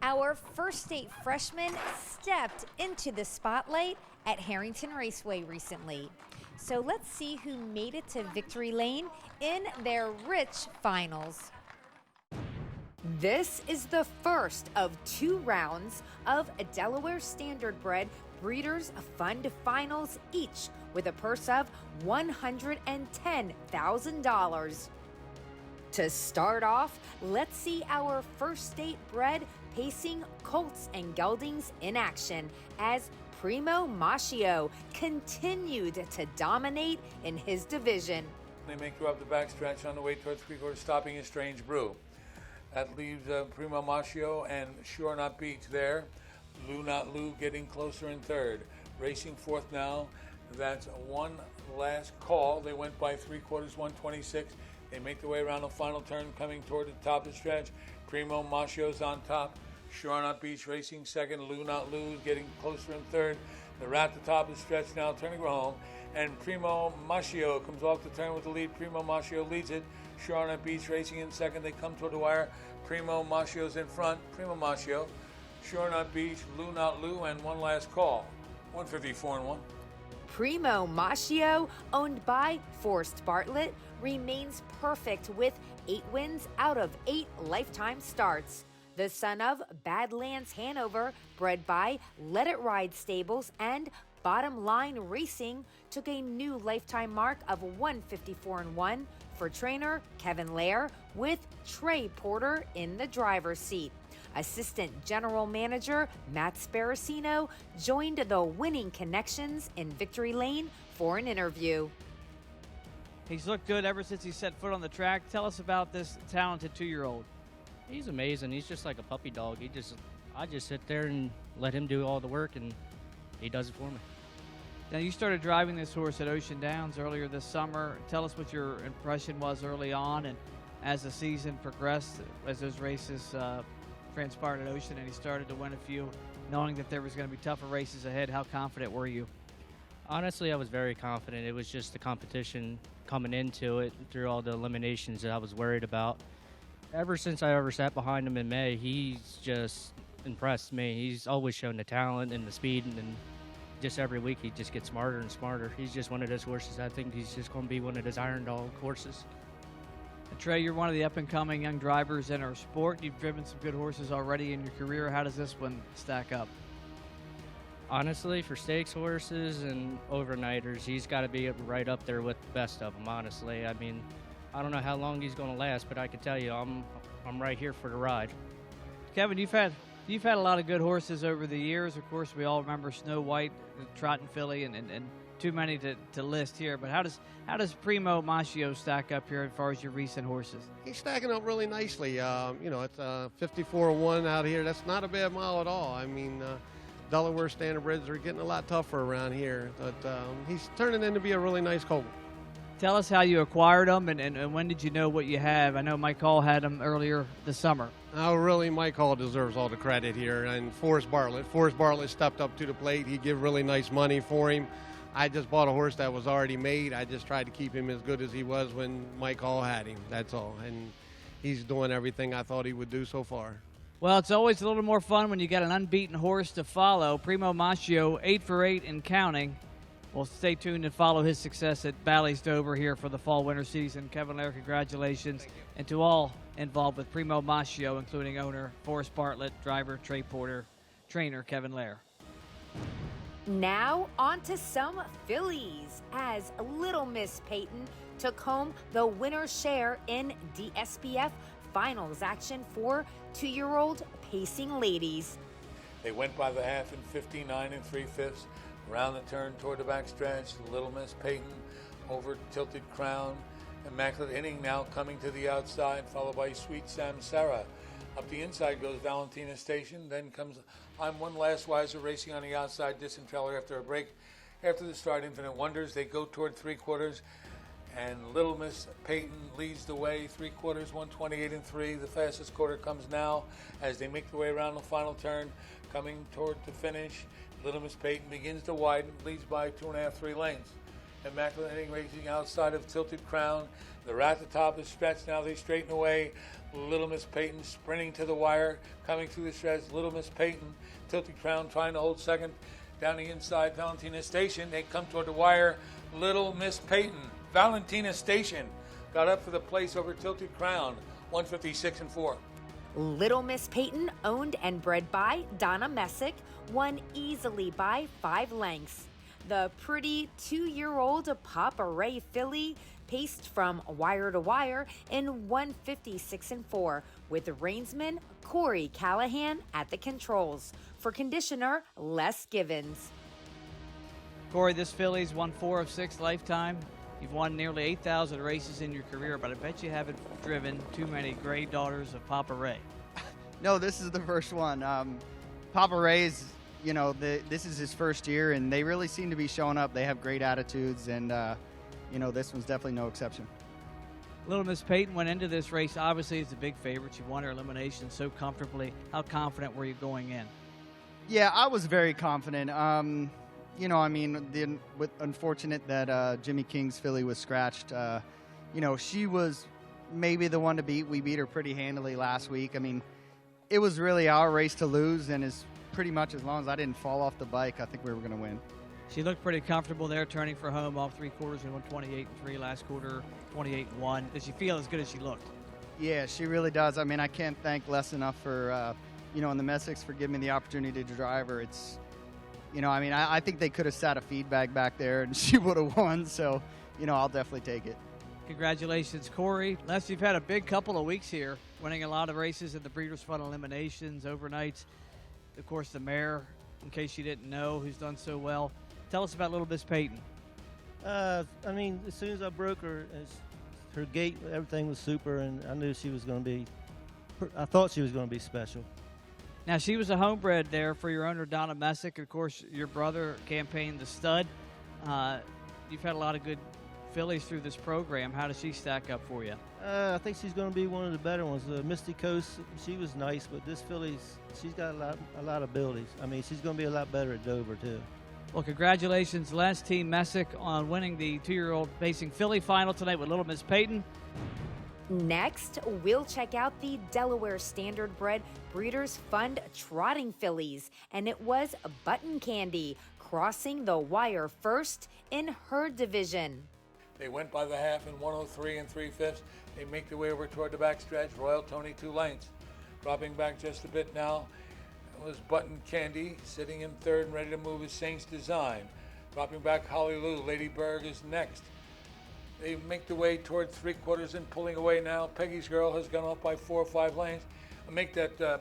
Our first state freshman stepped into the spotlight at Harrington Raceway recently. So let's see who made it to victory lane in their rich finals. This is the first of 2 rounds of a Delaware Standardbred Breeders' Fund Finals, each with a purse of $110,000. To start off, let's see our first state bred pacing colts and geldings in action as Primo Maschio continued to dominate in his division. They make through up the backstretch on the way towards three-quarters, stopping a Strange Brew. That leaves Primo Maschio and Sure Not Beach there. Lou Not Lou getting closer in third. Racing fourth now. That's one last call. They went by three-quarters, 126. They make their way around the final turn, coming toward the top of the stretch. Primo Maschio's on top. Sure Not Beach racing second. Lou Not Lou getting closer in third. They're at the top of the stretch now, turning home. And Primo Maschio comes off the turn with the lead. Primo Maschio leads it. Sure Not Beach racing in second. They come toward the wire. Primo Maschio's in front. Primo Maschio, Sure Not Beach, Lou Not Lou, and one last call. 154-1. Primo Maschio, owned by Forrest Bartlett, remains perfect with 8 wins out of 8 lifetime starts. The son of Badlands Hanover, bred by Let It Ride Stables and Bottom Line Racing, took a new lifetime mark of 154-1 for trainer Kevin Lair, with Trey Porter in the driver's seat. Assistant General Manager Matt Sparacino joined the Winning Connections in Victory Lane for an interview. He's looked good ever since he set foot on the track. Tell us about this talented 2-year-old. He's amazing. He's just like a puppy dog. I just sit there and let him do all the work, and he does it for me. Now, you started driving this horse at Ocean Downs earlier this summer. Tell us what your impression was early on, and as the season progressed, as those races transpired at Ocean and he started to win a few, knowing that there was going to be tougher races ahead, how confident were you? Honestly, I was very confident. It was just the competition coming into it through all the eliminations that I was worried about. Ever since I ever sat behind him in May, he's just impressed me. He's always shown the talent and the speed, and just every week he just gets smarter and smarter. He's just one of those horses. I think he's just going to be one of those iron dog horses. And Trey, you're one of the up-and-coming young drivers in our sport. You've driven some good horses already in your career. How does this one stack up? Honestly, for stakes horses and overnighters, he's got to be right up there with the best of them, honestly. I mean, I don't know how long he's going to last, but I can tell you I'm right here for the ride. Kevin, you've had a lot of good horses over the years. Of course, we all remember Snow White, Trotting Filly, and too many to list here. But how does Primo Maschio stack up here as far as your recent horses? He's stacking up really nicely. It's 54-1 out here. That's not a bad mile at all. I mean, Delaware Standardbreds are getting a lot tougher around here. But he's turning in to be a really nice colt. Tell us how you acquired him, and when did you know what you have? I know Mike Hall had him earlier this summer. Oh, really, Mike Hall deserves all the credit here, and Forrest Bartlett. Forrest Bartlett stepped up to the plate. He gave really nice money for him. I just bought a horse that was already made. I just tried to keep him as good as he was when Mike Hall had him. That's all, and he's doing everything I thought he would do so far. Well, it's always a little more fun when you got an unbeaten horse to follow. Primo Maschio, 8 for 8 and counting. Well, stay tuned and follow his success at Bally's Dover here for the fall-winter season. Kevin Lair, congratulations. And to all involved with Primo Maschio, including owner Forrest Bartlett, driver Trey Porter, trainer Kevin Lair. Now on to some fillies, as Little Miss Peyton took home the winner's share in DSBF finals action for 2-year-old pacing ladies. They went by the half in 59 3/5. Around the turn toward the backstretch, Little Miss Peyton over Tilted Crown. Immaculate Inning now coming to the outside, followed by Sweet Samsara. Up the inside goes Valentina Station. Then comes I'm One Last Wiser racing on the outside. Distant Trailer after a break. After the start, Infinite Wonders. They go toward three-quarters. And Little Miss Peyton leads the way, three-quarters, 128 3. The fastest quarter comes now as they make their way around the final turn, coming toward the finish. Little Miss Peyton begins to widen, leads by 2.5, 3 lengths. Immaculate Racing outside of Tilted Crown. They're at the top of the stretch now. They straighten away. Little Miss Peyton sprinting to the wire, coming through the stretch. Little Miss Peyton, Tilted Crown trying to hold second. Down the inside, Valentina Station. They come toward the wire. Little Miss Peyton, Valentina Station got up for the place over Tilted Crown. 156-4. Little Miss Peyton, owned and bred by Donna Messick, won easily by 5 lengths. The pretty 2-year-old Papa Ray filly paced from wire to wire in 156-4 with reinsman Corey Callahan at the controls. For conditioner, Les Givens. Corey, this filly's won 4 of 6 lifetime. You've won nearly 8,000 races in your career, but I bet you haven't driven too many gray daughters of Papa Ray. No, this is the first one. Papa Ray's, this is his first year, and they really seem to be showing up. They have great attitudes, and, this one's definitely no exception. Little Miss Peyton went into this race, obviously, as a big favorite. She won her elimination so comfortably. How confident were you going in? Yeah, I was very confident. Unfortunate that Jimmy King's filly was scratched. She was maybe the one to beat. We beat her pretty handily last week. I mean, it was really our race to lose, and as pretty much as long as I didn't fall off the bike, I think we were going to win. She looked pretty comfortable there, turning for home off 3 quarters and won 28-3 last quarter, 28-1. Does she feel as good as she looked? Yeah, she really does. I mean, I can't thank Les enough for, and the Messics for giving me the opportunity to drive her. It's, I think they could have sat a feedback back there and she would have won. So, I'll definitely take it. Congratulations, Corey. Les, you've had a big couple of weeks here, winning a lot of races in the Breeders' Fund eliminations, overnights. Of course, the mare, in case you didn't know, who's done so well. Tell us about Little Miss Peyton. As soon as I broke her, her gait, everything was super, and I knew she was going to be, I thought she was going to be special. Now, she was a homebred there for your owner, Donna Messick. Of course, your brother campaigned the stud. You've had a lot of good fillies through this program. How does she stack up for you? I think she's going to be one of the better ones. Misty Coast, she was nice, but this filly's, she's got a lot of abilities. She's going to be a lot better at Dover, too. Well, congratulations, Les, Team Messick, on winning the 2-year-old Pacing Filly final tonight with Little Miss Peyton. Next, we'll check out the Delaware Standardbred Breeders' Fund trotting fillies, and it was Buttoncandy crossing the wire first in her division. They went by the half in 103 3/5. They make their way over toward the backstretch. Royal Tony 2 lengths. Dropping back just a bit now was Buttoncandy, sitting in third and ready to move is Saints Design. Dropping back, Holly Lou. Lady Berg is next. They make their way toward 3 quarters and pulling away now. Peggy's Girl has gone up by 4 or 5 lengths. Make that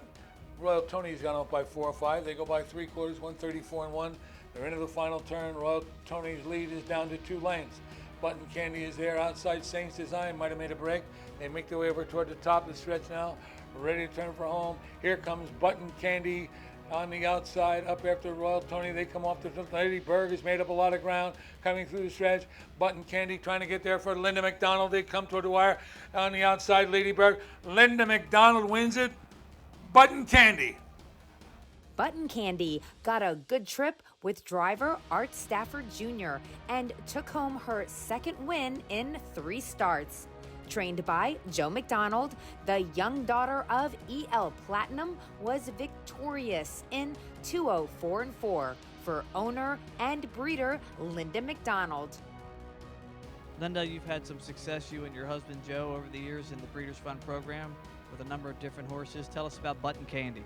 Royal Tony's gone up by 4 or 5. They go by 3 quarters, 134-1. They're into the final turn. Royal Tony's lead is down to 2 lengths. Buttoncandy is there outside Saints Design. Might have made a break. They make their way over toward the top of the stretch now. Ready to turn for home. Here comes Buttoncandy on the outside, up after Royal Tony. They come off the Lady Berg has made up a lot of ground coming through the stretch. Buttoncandy trying to get there for Linda McDonald. They come toward the wire on the outside. Lady Berg. Linda McDonald wins it. Buttoncandy. Buttoncandy got a good trip with driver Art Stafford Jr. and took home her second win in 3 starts. Trained by Joe McDonald, the young daughter of E.L. Platinum was victorious in 204-4 for owner and breeder Linda McDonald. Linda, you've had some success, you and your husband Joe, over the years in the Breeders' Fund program with a number of different horses. Tell us about Buttoncandy.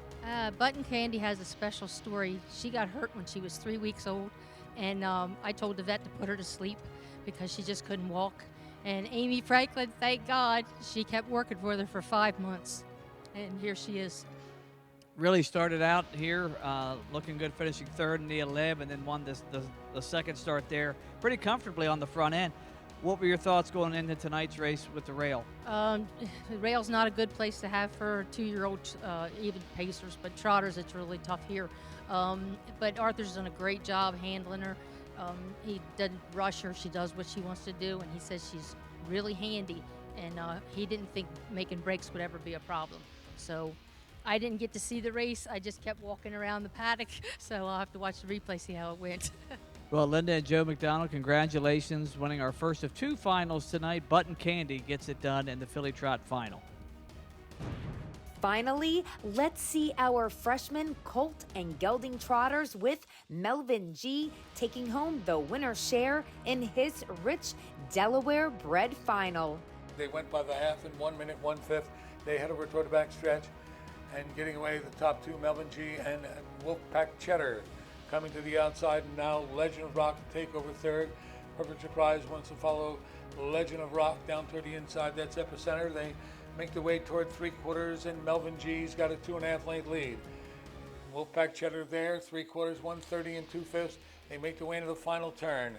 Buttoncandy has a special story. She got hurt when she was 3 weeks old, and I told the vet to put her to sleep because she just couldn't walk. And Amy Franklin, thank God, she kept working for her for 5 months, and here she is. Really started out here looking good, finishing third in the Alib, and then won the second start there pretty comfortably on the front end. What were your thoughts going into tonight's race with the rail? The rail's not a good place to have for 2-year-old even pacers, but trotters, it's really tough here. But Arthur's done a great job handling her. He doesn't rush her. She does what she wants to do, and he says she's really handy, and he didn't think making breaks would ever be a problem. So I didn't get to see the race. I just kept walking around the paddock, so I'll have to watch the replay, see how it went. Well, Linda and Joe McDonald, congratulations, winning our first of 2 finals tonight. Buttoncandy gets it done in the Filly Trot final. Finally, let's see our freshman Colt and gelding trotters with Melvin G taking home the winner's share in his rich Delaware bred final. They went by the half in 1 minute, 1/5. They head over toward the back stretch and getting away the top 2, Melvin G and Wolfpack Cheddar. Coming to the outside, and now Legend of Rock to take over third. Perfect Surprise wants to follow Legend of Rock down toward the inside. That's epicenter. They make their way toward 3/4, and Melvin G's got a 2.5 length lead. Wolfpack Cheddar there, 3/4, 130 and 2/5. They make their way into the final turn.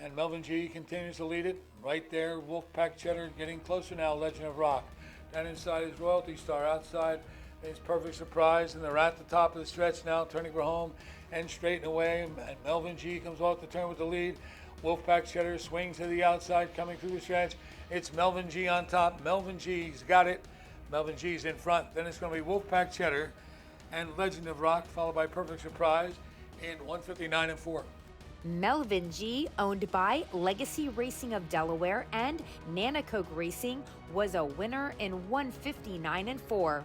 And Melvin G continues to lead it. Right there, Wolfpack Cheddar getting closer now, Legend of Rock. Down inside is Royalty Star. Outside is Perfect Surprise, and they're at the top of the stretch now, turning for home and straightening away. And Melvin G comes off the turn with the lead. Wolfpack Cheddar swings to the outside, coming through the stretch. It's Melvin G on top. Melvin G's got it. Melvin G's in front. Then it's going to be Wolfpack Cheddar and Legend of Rock, followed by Perfect Surprise in 159 and 4. Melvin G, owned by Legacy Racing of Delaware and Nanacoke Racing, was a winner in 159 and 4.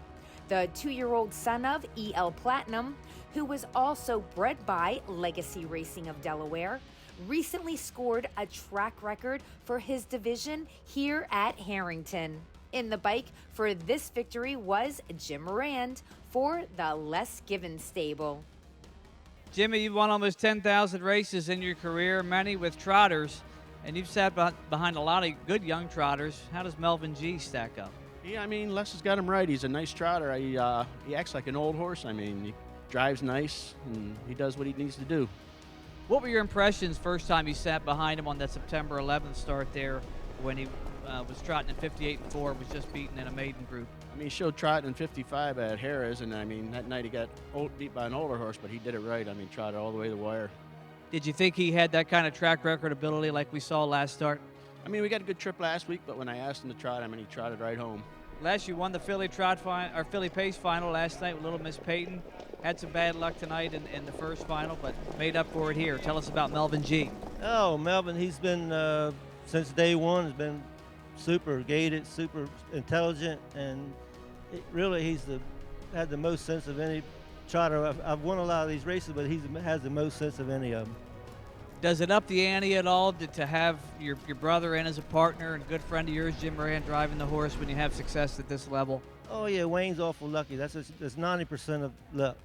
The 2-year-old son of E.L. Platinum, who was also bred by Legacy Racing of Delaware, recently scored a track record for his division here at Harrington. In the bike for this victory was Jim Rand for the Les Givens stable. Jimmy, you've won almost 10,000 races in your career, many with trotters, and you've sat behind a lot of good young trotters. How does Melvin G stack up? Yeah, I mean, Les has got him right. He's a nice trotter. He acts like an old horse. I mean, he drives nice, and he does what he needs to do. What were your impressions first time you sat behind him on that September 11th start there when he was trotting in 58 and 4, was just beaten in a maiden group? I mean, he showed trotting in 55 at Harris, and I mean, that night he got beat by an older horse, but he did it right. I mean, trotted all the way to the wire. Did you think he had that kind of track record ability like we saw last start? I mean, we got a good trip last week, but when I asked him to trot, I mean, he trotted right home. Les, you won the Filly Pace final last night with Little Miss Peyton. Had some bad luck tonight in the first final, but made up for it here. Tell us about Melvin G. Oh, Melvin, he's been, since day one, has been super gated, super intelligent, and he's had the most sense of any trotter. I've won a lot of these races, but he has the most sense of any of them. Does it up the ante at all to have your brother in as a partner and good friend of yours, Jim Moran, driving the horse when you have success at this level? Oh, yeah, Wayne's awful lucky. That's 90% of luck.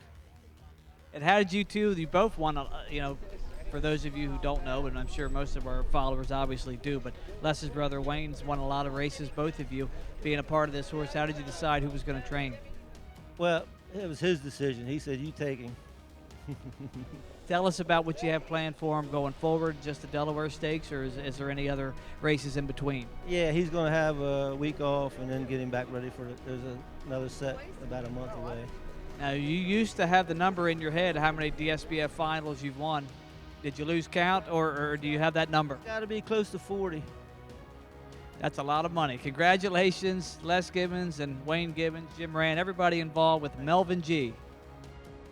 And how did you both won, for those of you who don't know, and I'm sure most of our followers obviously do, but Les's brother Wayne's won a lot of races, both of you being a part of this horse. How did you decide who was going to train? Well, it was his decision. He said, you take him. Tell us about what you have planned for him going forward, just the Delaware Stakes, or is there any other races in between? Yeah, he's going to have a week off and then get him back ready for there's another set about a month away. Now, you used to have the number in your head, how many DSBF finals you've won. Did you lose count, or do you have that number? Got to be close to 40. That's a lot of money. Congratulations, Les Gibbons and Wayne Gibbons, Jim Rand, everybody involved with Melvin G.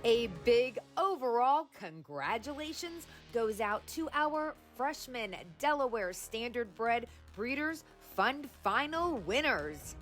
A big overall congratulations goes out to our freshman Delaware Standardbred Breeders' Fund Final winners.